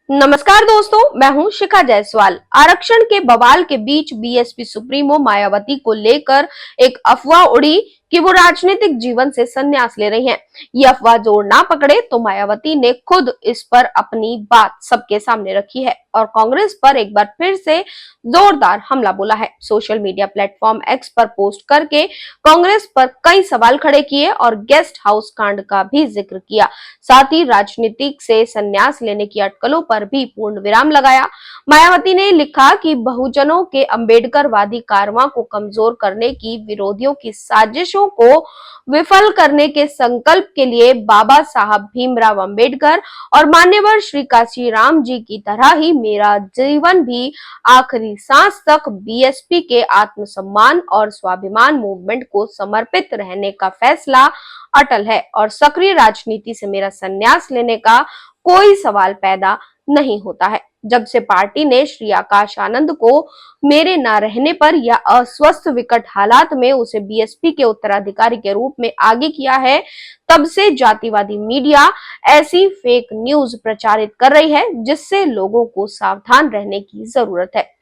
नमस्कार दोस्तों, मैं हूं शिखा जायसवाल। आरक्षण के बवाल के बीच बीएसपी सुप्रीमो मायावती को लेकर एक अफवाह उड़ी कि वो राजनीतिक जीवन से संन्यास ले रही हैं। ये अफवाह जोर ना पकड़े तो मायावती ने खुद इस पर अपनी बात सबके सामने रखी है और कांग्रेस पर एक बार फिर से जोरदार हमला बोला है। सोशल मीडिया प्लेटफॉर्म एक्स पर पोस्ट करके कांग्रेस पर कई सवाल खड़े किए और गेस्ट हाउस कांड का भी जिक्र किया। साथ ही राजनीतिक से संन्यास लेने की अटकलों पर भी पूर्ण विराम लगाया। मायावती ने लिखा कि बहुजनों के अंबेडकरवादी कारवां को कमजोर करने की विरोधियों की साजिशों को विफल करने के संकल्प के लिए बाबा साहब भीमराव अंबेडकर और मान्यवर श्री काशीराम जी की तरह ही मेरा जीवन भी आखिरी सांस तक बीएसपी के आत्मसम्मान और स्वाभिमान मूवमेंट को समर्पित रहने का फैसला अटल है और सक्रिय राजनीति से मेरा संन्यास लेने का कोई सवाल पैदा नहीं होता है। जब से पार्टी ने श्री आकाश आनंद को मेरे न रहने पर या अस्वस्थ विकट हालात में उसे बीएसपी के उत्तराधिकारी के रूप में आगे किया है, तब से जातिवादी मीडिया ऐसी फेक न्यूज प्रचारित कर रही है जिससे लोगों को सावधान रहने की जरूरत है।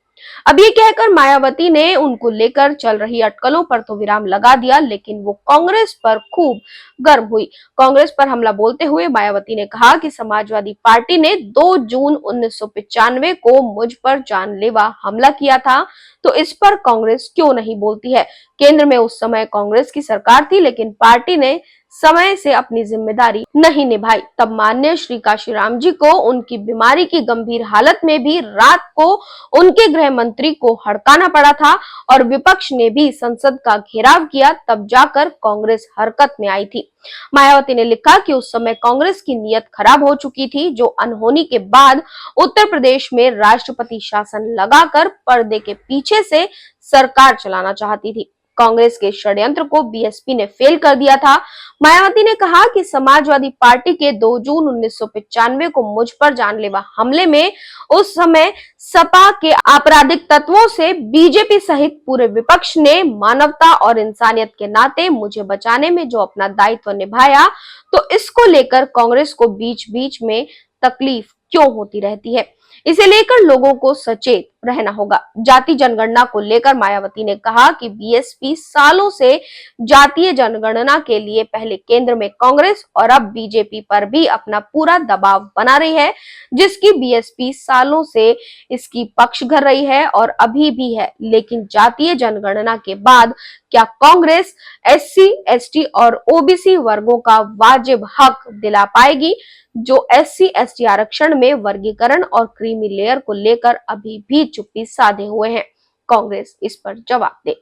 अब ये कहकर मायावती ने उनको लेकर चल रही अटकलों पर तो विराम लगा दिया, लेकिन वो कांग्रेस पर खूब गर्म हुई। कांग्रेस पर हमला बोलते हुए मायावती ने कहा कि समाजवादी पार्टी ने 2 जून 1995 को मुझ पर जानलेवा हमला किया था, तो इस पर कांग्रेस क्यों नहीं बोलती है। केंद्र में उस समय कांग्रेस की सरकार थी, लेकिन पार्टी ने समय से अपनी जिम्मेदारी नहीं निभाई। तब माननीय श्री काशीराम जी को उनकी बीमारी की गंभीर हालत में भी रात को उनके गृह मंत्री को हड़काना पड़ा था और विपक्ष ने भी संसद का घेराव किया, तब जाकर कांग्रेस हरकत में आई थी। मायावती ने लिखा कि उस समय कांग्रेस की नीयत खराब हो चुकी थी, जो अनहोनी के बाद उत्तर प्रदेश में राष्ट्रपति शासन लगाकर पर्दे के पीछे से सरकार चलाना चाहती थी। कांग्रेस के षड्यंत्र को बीएसपी ने फेल कर दिया था। मायावती ने कहा कि समाजवादी पार्टी के 2 जून 1995 को मुझ पर जानलेवा हमले में उस समय सपा के आपराधिक तत्वों से बीजेपी सहित पूरे विपक्ष ने मानवता और इंसानियत के नाते मुझे बचाने में जो अपना दायित्व निभाया, तो इसको लेकर कांग्रेस को बीच बीच में तकलीफ क्यों होती रहती है, इसे लेकर लोगों को सचेत रहना होगा। जाति जनगणना को लेकर मायावती ने कहा कि बीएसपी सालों से जातीय जनगणना के लिए पहले केंद्र में कांग्रेस और अब बीजेपी पर भी अपना पूरा दबाव बना रही है, जिसकी बीएसपी सालों से इसकी पक्ष कर रही है और अभी भी है। लेकिन जातीय जनगणना के बाद क्या कांग्रेस एससी, एसटी और ओबीसी वर्गों का वाजिब हक दिला पाएगी, जो एससी एसटी आरक्षण में वर्गीकरण और क्रीमी लेयर को लेकर अभी भी चुप्पी साधे हुए हैं? कांग्रेस इस पर जवाब दे।